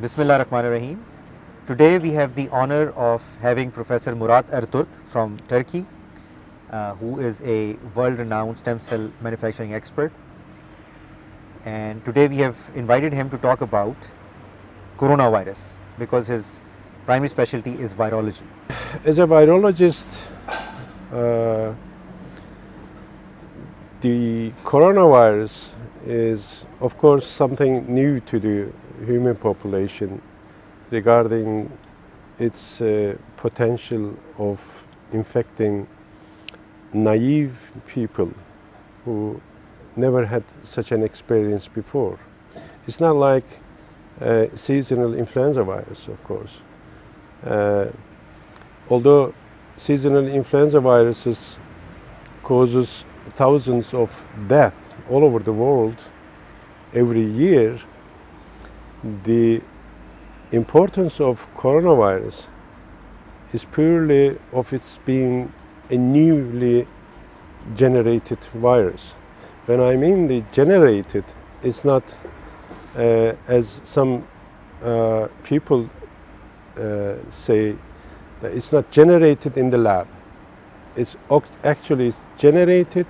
Bismillah Rahman Rahim. Today we have the honor of having Professor Murat Erturk from Turkey, who is a world-renowned stem cell manufacturing expert. And today we have invited him to talk about coronavirus because his primary specialty is virology. As a virologist, the coronavirus is, of course, something new to the human population regarding its potential of infecting naive people who never had such an experience before. It's not like seasonal influenza virus, of course. Although seasonal influenza viruses causes thousands of deaths all over the world every year, the importance of coronavirus is purely of its being a newly generated virus. When I mean the generated, it's not as some people say that it's not generated in the lab. It's actually generated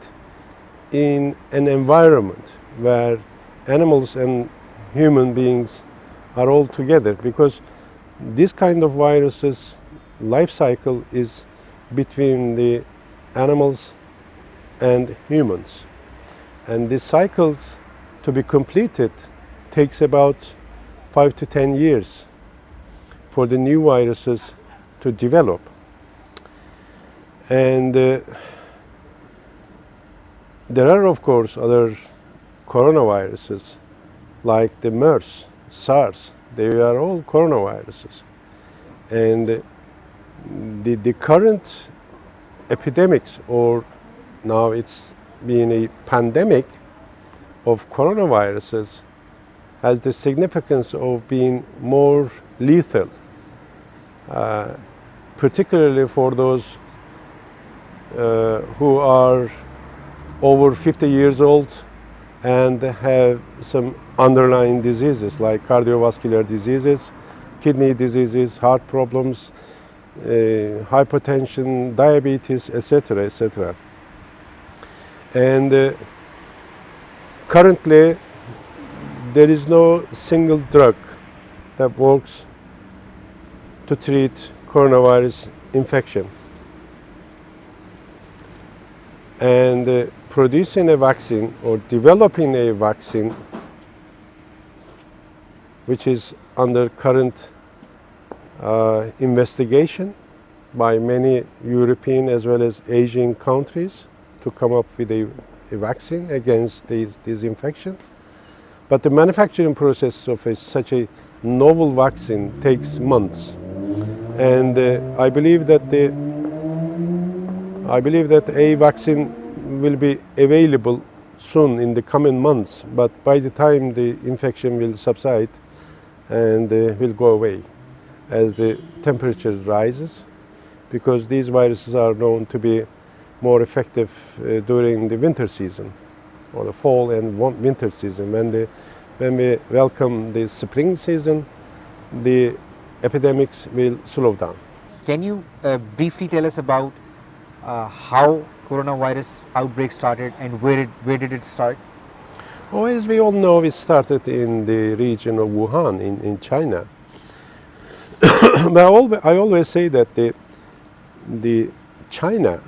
in an environment where animals and human beings are all together, because this kind of viruses life cycle is between the animals and humans, and this cycles to be completed takes about 5 to 10 years for the new viruses to develop. And there are, of course, other coronaviruses like the MERS, SARS. They are all coronaviruses. And the current epidemics, or now it's being a pandemic of coronaviruses, has the significance of being more lethal, particularly for those who are over 50 years old and have some underlying diseases like cardiovascular diseases, kidney diseases, heart problems, hypertension, diabetes, etc., etc. And currently there is no single drug that works to treat coronavirus infection. And producing a vaccine or developing a vaccine, which is under current investigation by many European as well as Asian countries to come up with a vaccine against this infection. But the manufacturing process of such a novel vaccine takes months. And I believe that a vaccine will be available soon in the coming months, but by the time the infection will subside and will go away as the temperature rises, because these viruses are known to be more effective during the winter season, or the fall and winter season. When we welcome the spring season, the epidemics will slow down. Can you briefly tell us about how coronavirus outbreak started and where did it start? Oh, as we all know, it started in the region of Wuhan in China. But I always say that the China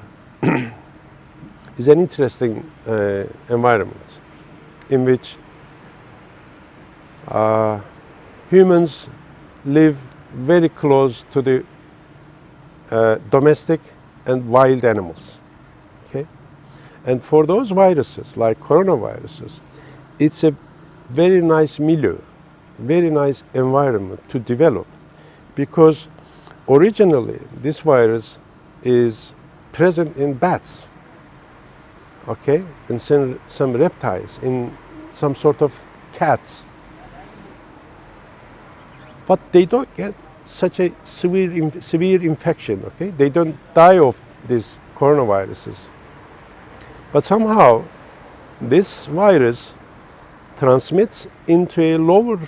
is an interesting environment in which humans live very close to the domestic and wild animals. Okay? And for those viruses, like coronaviruses, it's a very nice milieu, very nice environment to develop, because originally this virus is present in bats, okay, and some reptiles, in some sort of cats. But they don't get such a severe infection, okay? They don't die of these coronaviruses. But somehow this virus transmits into a lower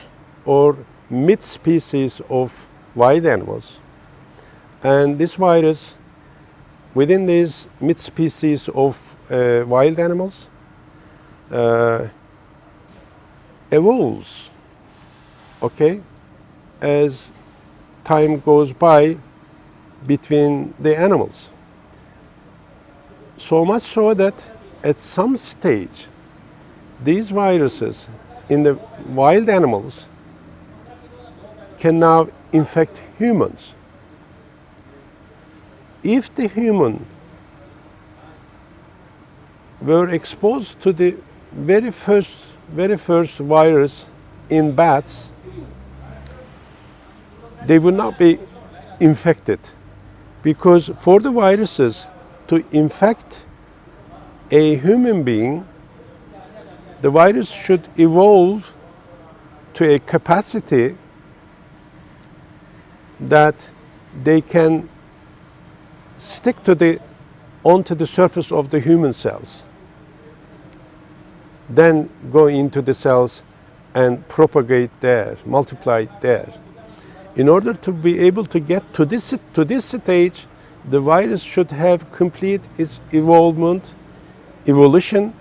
or mid-species of wild animals. And this virus, within these mid-species of wild animals, evolves, okay, as time goes by between the animals. So much so that at some stage, these viruses in the wild animals can now infect humans. If the human were exposed to the very first virus in bats, they would not be infected, because for the viruses to infect a human being, the virus should evolve to a capacity that they can stick onto the surface of the human cells, then go into the cells and propagate there, multiply there. In order to be able to get to this stage, the virus should have complete its evolution,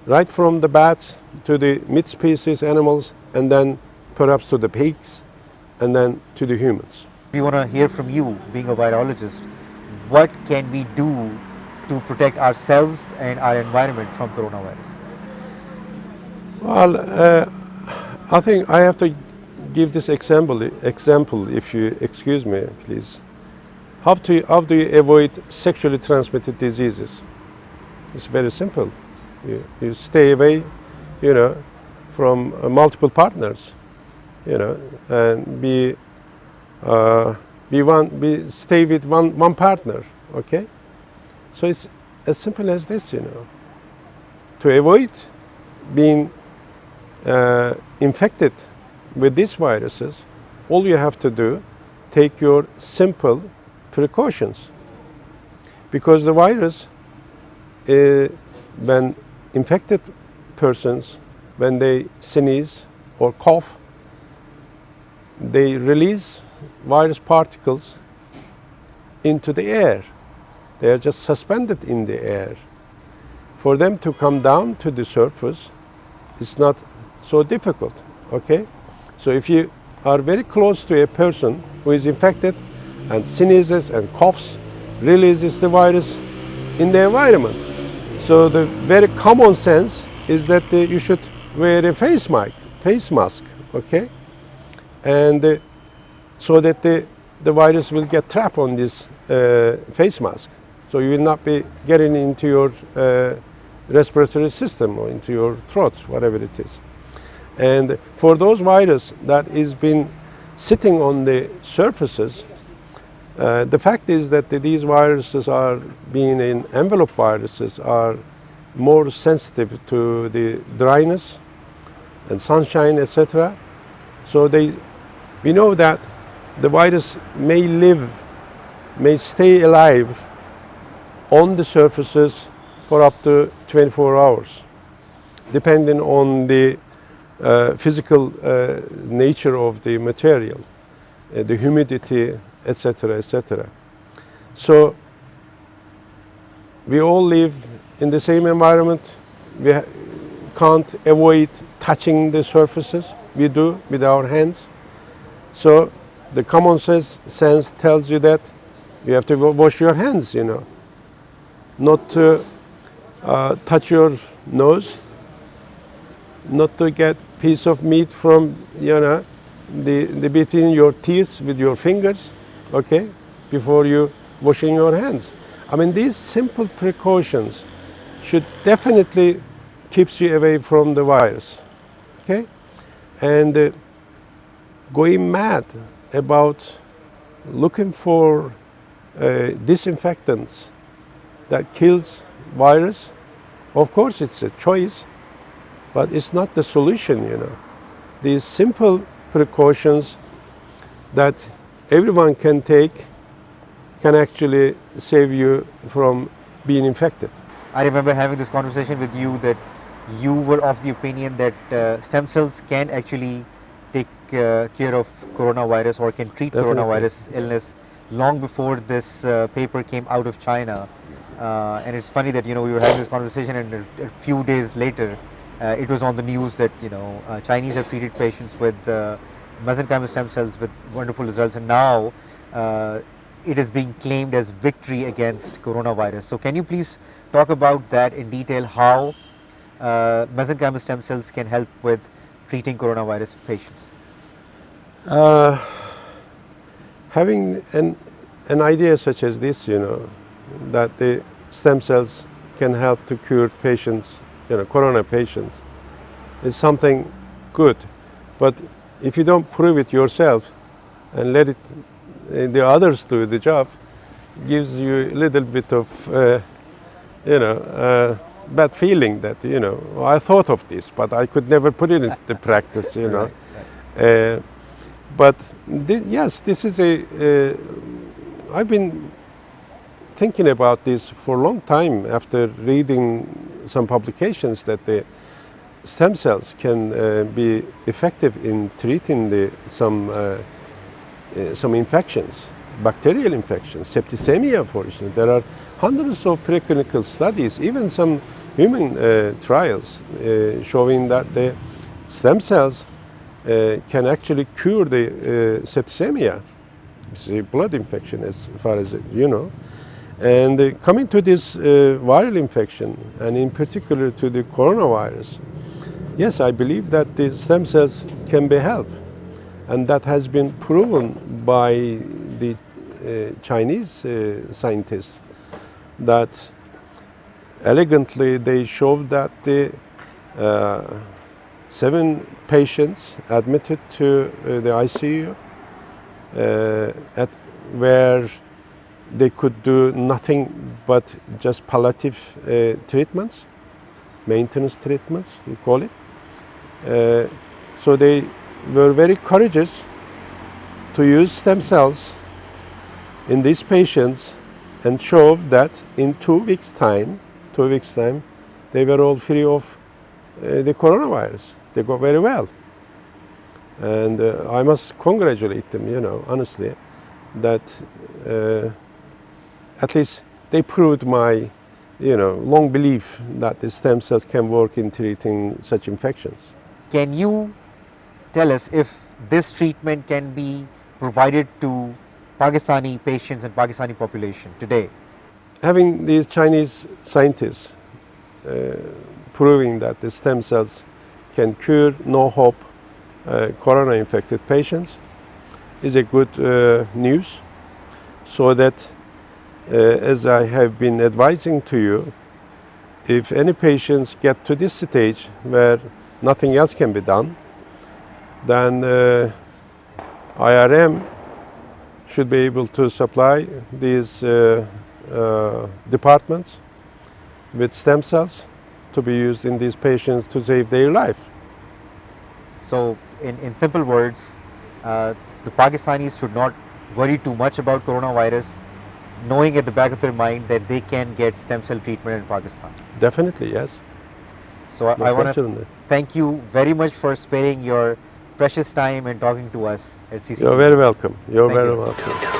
right from the bats to the mid-species animals, and then perhaps to the pigs, and then to the humans. We want to hear from you, being a virologist, what can we do to protect ourselves and our environment from coronavirus? Well, I think I have to give this example, if you excuse me, please. How do you avoid sexually transmitted diseases? It's very simple. You stay away, from multiple partners, and stay with one partner. Okay, so it's as simple as this, To avoid being infected with these viruses, all you have to do, take your simple precautions. Because the virus, when infected persons, when they sneeze or cough, they release virus particles into the air. They are just suspended in the air. For them to come down to the surface, it's not so difficult, okay? So if you are very close to a person who is infected and sneezes and coughs, releases the virus in the environment. So the very common sense is that you should wear a face mask, okay? And so that the virus will get trapped on this face mask. So you will not be getting into your respiratory system or into your throat, whatever it is. And for those viruses that is been sitting on the surfaces, the fact is that these viruses are being in envelope viruses are more sensitive to the dryness and sunshine, etc. So we know that the virus may stay alive on the surfaces for up to 24 hours, depending on the physical nature of the material, the humidity, etc., etc. So we all live in the same environment. We can't avoid touching the surfaces. We do with our hands. So the common sense tells you that you have to wash your hands, not to touch your nose, not to get piece of meat from, the between your teeth with your fingers, okay, before you washing your hands. I mean, these simple precautions should definitely keeps you away from the virus, okay? And going mad about looking for disinfectants that kills virus, of course it's a choice, but it's not the solution, These simple precautions that everyone can take can actually save you from being infected. I remember having this conversation with you that you were of the opinion that stem cells can actually take care of coronavirus or can treat Definitely. coronavirus illness long before this paper came out of China. And it's funny that we were having this conversation, and a few days later, it was on the news that Chinese have treated patients with mesenchymal stem cells with wonderful results, and now it is being claimed as victory against coronavirus. So, can you please talk about that in detail? How mesenchymal stem cells can help with treating coronavirus patients? Having an idea such as this, that the stem cells can help to cure patients, corona patients, is something good. But if you don't prove it yourself and let the others do the job, gives you a little bit of, bad feeling that, I thought of this, but I could never put it into practice, Right, right. But yes, this is I've been thinking about this for a long time after reading some publications that the stem cells can be effective in treating some infections, bacterial infections, septicemia, for instance. There are hundreds of preclinical studies, even some human trials showing that the stem cells can actually cure the septicemia, it's a blood infection as far as you know. And coming to this viral infection, and in particular to the coronavirus, yes, I believe that the stem cells can be helped. And that has been proven by the Chinese scientists, that elegantly they showed that the 7 patients admitted to the ICU where they could do nothing but just palliative treatments, maintenance treatments, we call it. So they were very courageous to use stem cells in these patients and showed that in 2 weeks' time, they were all free of the coronavirus. They got very well. And I must congratulate them, honestly, that at least they proved my, long belief that the stem cells can work in treating such infections. Can you tell us if this treatment can be provided to Pakistani patients and Pakistani population today? Having these Chinese scientists proving that the stem cells can cure no hope corona infected patients is a good news, so that as I have been advising to you, if any patients get to this stage where nothing else can be done, then IRM should be able to supply these departments with stem cells to be used in these patients to save their life. So, in simple words, the Pakistanis should not worry too much about coronavirus, knowing at the back of their mind that they can get stem cell treatment in Pakistan. Definitely, yes. So I want to thank you very much for sparing your precious time and talking to us at CCTV. You're very welcome. You're Thank very you. welcome.